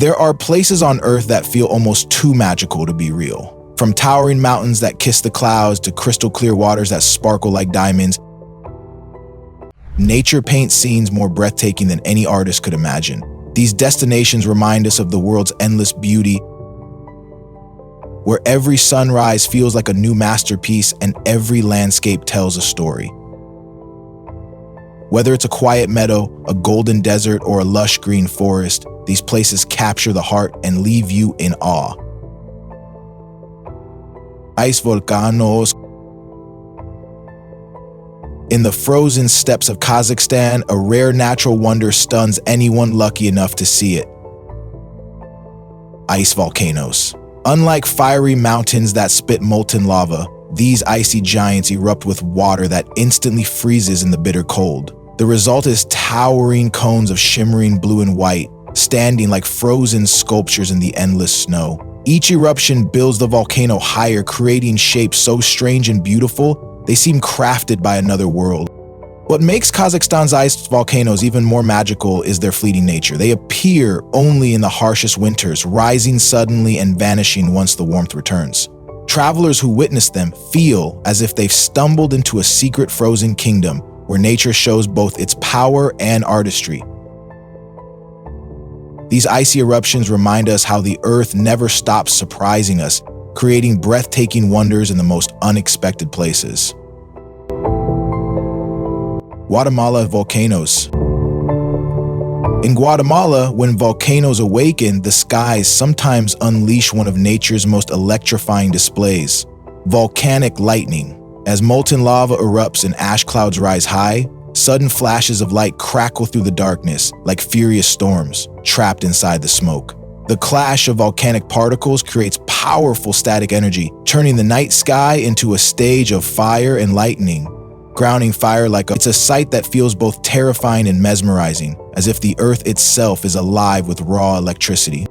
There are places on Earth that feel almost too magical to be real. From towering mountains that kiss the clouds to crystal clear waters that sparkle like diamonds, nature paints scenes more breathtaking than any artist could imagine. These destinations remind us of the world's endless beauty, where every sunrise feels like a new masterpiece and every landscape tells a story. Whether it's a quiet meadow, a golden desert, or a lush green forest, these places capture the heart and leave you in awe. Ice volcanoes. In the frozen steppes of Kazakhstan, a rare natural wonder stuns anyone lucky enough to see it. Ice volcanoes. Unlike fiery mountains that spit molten lava, these icy giants erupt with water that instantly freezes in the bitter cold. The result is towering cones of shimmering blue and white, standing like frozen sculptures in the endless snow. Each eruption builds the volcano higher, creating shapes so strange and beautiful, they seem crafted by another world. What makes Kazakhstan's ice volcanoes even more magical is their fleeting nature. They appear only in the harshest winters, rising suddenly and vanishing once the warmth returns. Travelers who witness them feel as if they've stumbled into a secret frozen kingdom where nature shows both its power and artistry. These icy eruptions remind us how the Earth never stops surprising us, creating breathtaking wonders in the most unexpected places. Guatemala volcanoes. In Guatemala, when volcanoes awaken, the skies sometimes unleash one of nature's most electrifying displays: volcanic lightning. As molten lava erupts and ash clouds rise high, sudden flashes of light crackle through the darkness like furious storms trapped inside the smoke. The clash of volcanic particles creates powerful static energy, turning the night sky into a stage of fire and lightning. Grounding fire it's a sight that feels both terrifying and mesmerizing, as if the earth itself is alive with raw electricity.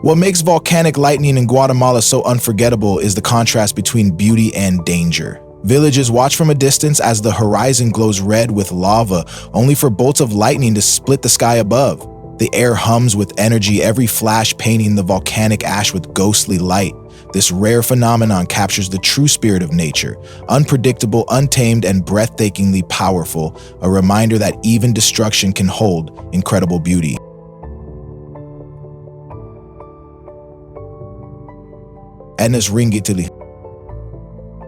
What makes volcanic lightning in Guatemala so unforgettable is the contrast between beauty and danger. Villagers watch from a distance as the horizon glows red with lava, only for bolts of lightning to split the sky above. The air hums with energy, every flash painting the volcanic ash with ghostly light. This rare phenomenon captures the true spirit of nature, unpredictable, untamed, and breathtakingly powerful, a reminder that even destruction can hold incredible beauty. Etna's ring, Italy.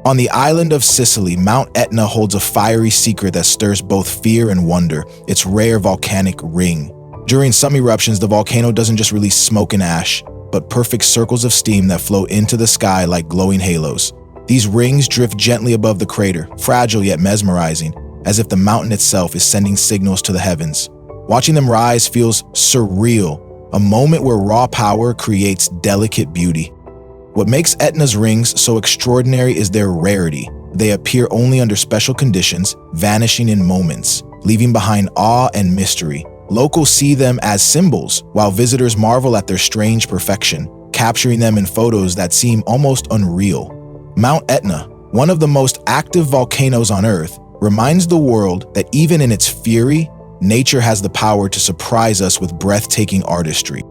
On the island of Sicily, Mount Etna holds a fiery secret that stirs both fear and wonder, its rare volcanic ring. During some eruptions, the volcano doesn't just release smoke and ash, but perfect circles of steam that float into the sky like glowing halos. These rings drift gently above the crater, fragile yet mesmerizing, as if the mountain itself is sending signals to the heavens. Watching them rise feels surreal, a moment where raw power creates delicate beauty. What makes Etna's rings so extraordinary is their rarity. They appear only under special conditions, vanishing in moments, leaving behind awe and mystery. Locals see them as symbols, while visitors marvel at their strange perfection, capturing them in photos that seem almost unreal. Mount Etna, one of the most active volcanoes on Earth, reminds the world that even in its fury, nature has the power to surprise us with breathtaking artistry.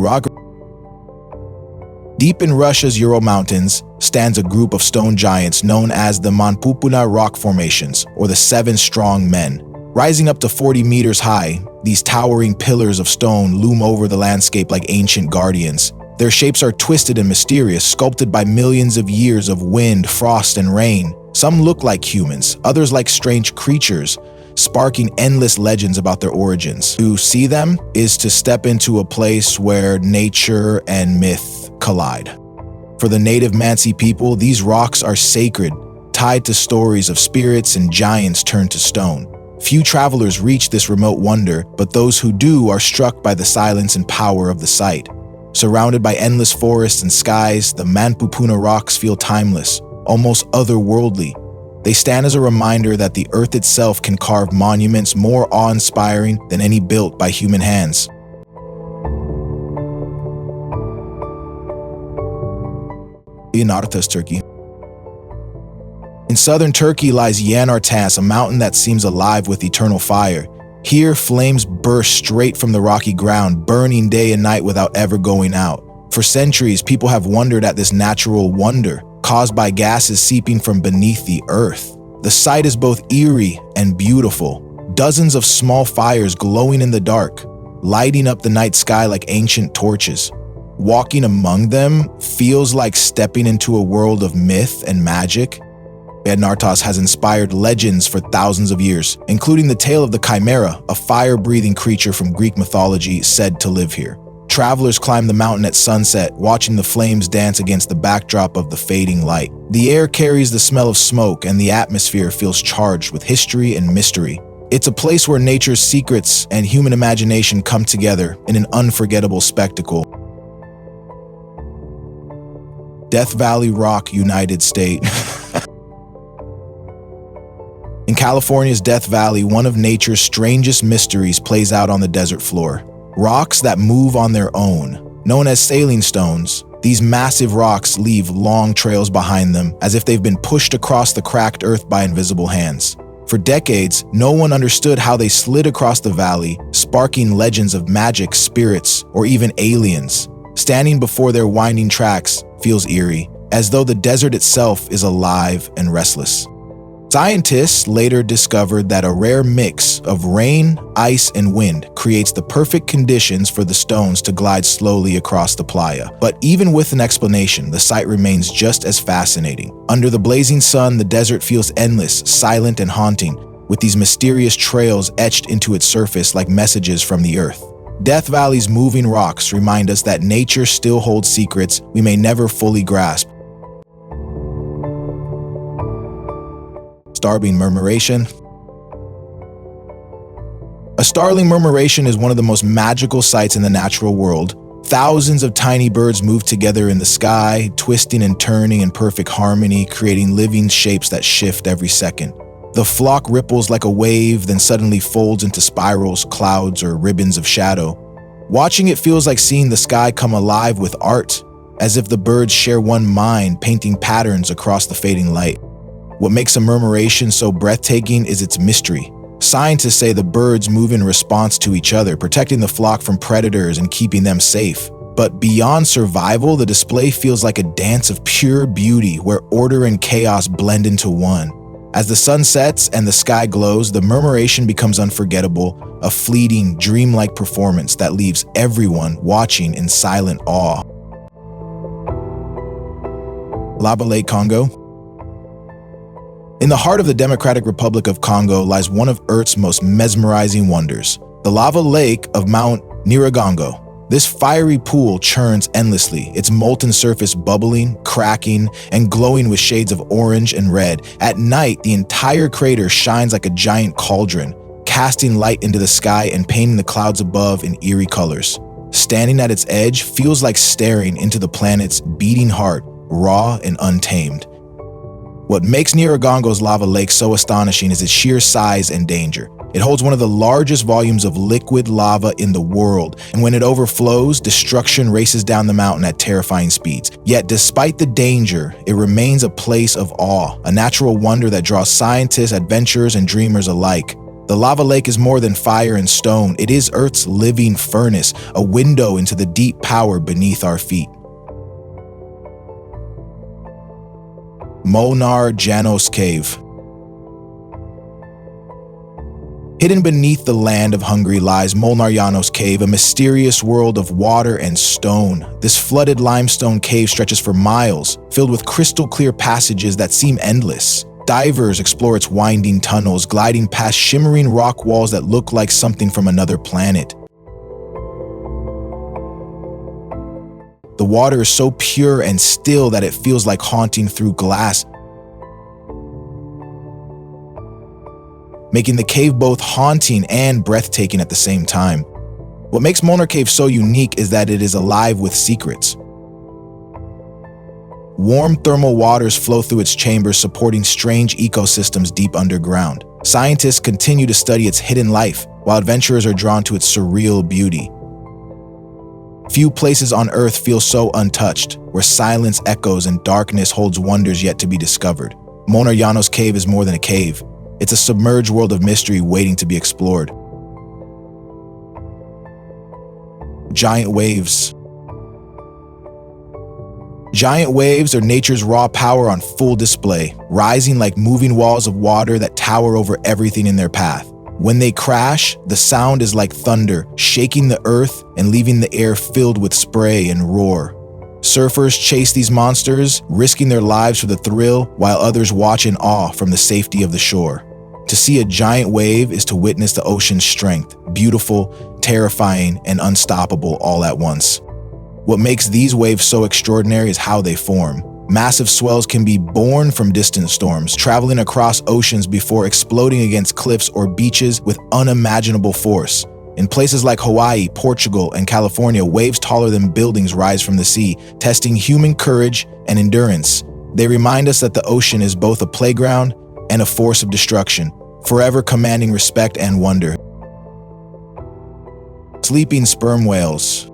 Rock. Deep in Russia's Ural Mountains stands a group of stone giants known as the Manpupuna Rock Formations, or the Seven Strong Men. Rising up to 40 meters high, these towering pillars of stone loom over the landscape like ancient guardians. Their shapes are twisted and mysterious, sculpted by millions of years of wind, frost, and rain. Some look like humans, others like strange creatures, sparking endless legends about their origins. To see them is to step into a place where nature and myth collide. For the native Mansi people, these rocks are sacred, tied to stories of spirits and giants turned to stone. Few travelers reach this remote wonder, but those who do are struck by the silence and power of the site. Surrounded by endless forests and skies, the Manpupuna rocks feel timeless, almost otherworldly. They stand as a reminder that the earth itself can carve monuments more awe-inspiring than any built by human hands. Yanartaş, Turkey. In southern Turkey lies Yanartaş, a mountain that seems alive with eternal fire. Here, flames burst straight from the rocky ground, burning day and night without ever going out. For centuries, people have wondered at this natural wonder, caused by gases seeping from beneath the earth. The sight is both eerie and beautiful. Dozens of small fires glowing in the dark, lighting up the night sky like ancient torches. Walking among them feels like stepping into a world of myth and magic. Yanartaş has inspired legends for thousands of years, including the tale of the Chimera, a fire-breathing creature from Greek mythology said to live here. Travelers climb the mountain at sunset, watching the flames dance against the backdrop of the fading light. The air carries the smell of smoke, and the atmosphere feels charged with history and mystery. It's a place where nature's secrets and human imagination come together in an unforgettable spectacle. Death Valley Rock, United States. In California's Death Valley, one of nature's strangest mysteries plays out on the desert floor. Rocks that move on their own. Known as sailing stones, these massive rocks leave long trails behind them as if they've been pushed across the cracked earth by invisible hands. For decades, no one understood how they slid across the valley, sparking legends of magic, spirits, or even aliens. Standing before their winding tracks feels eerie, as though the desert itself is alive and restless. Scientists later discovered that a rare mix of rain, ice, and wind creates the perfect conditions for the stones to glide slowly across the playa. But even with an explanation, the sight remains just as fascinating. Under the blazing sun, the desert feels endless, silent, and haunting, with these mysterious trails etched into its surface like messages from the earth. Death Valley's moving rocks remind us that nature still holds secrets we may never fully grasp. Starling murmuration. A starling murmuration is one of the most magical sights in the natural world. Thousands of tiny birds move together in the sky, twisting and turning in perfect harmony, creating living shapes that shift every second. The flock ripples like a wave, then suddenly folds into spirals, clouds, or ribbons of shadow. Watching it feels like seeing the sky come alive with art, as if the birds share one mind, painting patterns across the fading light. What makes a murmuration so breathtaking is its mystery. Scientists say the birds move in response to each other, protecting the flock from predators and keeping them safe. But beyond survival, the display feels like a dance of pure beauty where order and chaos blend into one. As the sun sets and the sky glows, the murmuration becomes unforgettable, a fleeting, dreamlike performance that leaves everyone watching in silent awe. Lava Lake, Congo. In the heart of the Democratic Republic of Congo lies one of Earth's most mesmerizing wonders, the lava lake of Mount Nyiragongo. This fiery pool churns endlessly, its molten surface bubbling, cracking, and glowing with shades of orange and red. At night, the entire crater shines like a giant cauldron, casting light into the sky and painting the clouds above in eerie colors. Standing at its edge feels like staring into the planet's beating heart, raw and untamed. What makes Nyiragongo's lava lake so astonishing is its sheer size and danger. It holds one of the largest volumes of liquid lava in the world, and when it overflows, destruction races down the mountain at terrifying speeds. Yet, despite the danger, it remains a place of awe, a natural wonder that draws scientists, adventurers, and dreamers alike. The lava lake is more than fire and stone. It is Earth's living furnace, a window into the deep power beneath our feet. Molnar Janos Cave. Hidden beneath the land of Hungary lies Molnar Janos Cave, a mysterious world of water and stone. This flooded limestone cave stretches for miles, filled with crystal-clear passages that seem endless. Divers explore its winding tunnels, gliding past shimmering rock walls that look like something from another planet. The water is so pure and still that it feels like haunting through glass, making the cave both haunting and breathtaking at the same time. What makes Molnar Cave so unique is that it is alive with secrets. Warm thermal waters flow through its chambers, supporting strange ecosystems deep underground. Scientists continue to study its hidden life, while adventurers are drawn to its surreal beauty. Few places on Earth feel so untouched, where silence echoes and darkness holds wonders yet to be discovered. Molnar Janos Cave is more than a cave. It's a submerged world of mystery waiting to be explored. Giant waves. Giant waves are nature's raw power on full display, rising like moving walls of water that tower over everything in their path. When they crash, the sound is like thunder, shaking the earth and leaving the air filled with spray and roar. Surfers chase these monsters, risking their lives for the thrill, while others watch in awe from the safety of the shore. To see a giant wave is to witness the ocean's strength, beautiful, terrifying, and unstoppable all at once. What makes these waves so extraordinary is how they form. Massive swells can be born from distant storms, traveling across oceans before exploding against cliffs or beaches with unimaginable force. In places like Hawaii, Portugal, and California, waves taller than buildings rise from the sea, testing human courage and endurance. They remind us that the ocean is both a playground and a force of destruction, forever commanding respect and wonder. Sleeping sperm whales.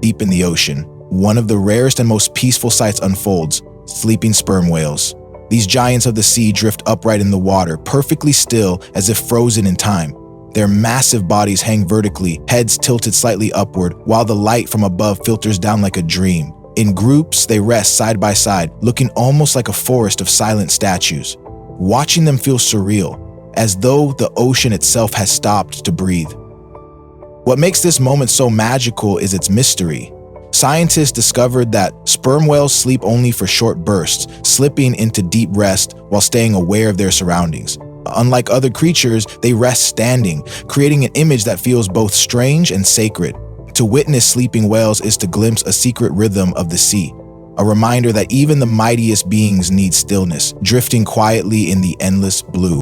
Deep in the ocean, one of the rarest and most peaceful sights unfolds: sleeping sperm whales. These giants of the sea drift upright in the water, perfectly still as if frozen in time. Their massive bodies hang vertically, heads tilted slightly upward, while the light from above filters down like a dream. In groups, they rest side by side, looking almost like a forest of silent statues. Watching them feels surreal, as though the ocean itself has stopped to breathe. What makes this moment so magical is its mystery. Scientists discovered that sperm whales sleep only for short bursts, slipping into deep rest while staying aware of their surroundings. Unlike other creatures, they rest standing, creating an image that feels both strange and sacred. To witness sleeping whales is to glimpse a secret rhythm of the sea, a reminder that even the mightiest beings need stillness, drifting quietly in the endless blue.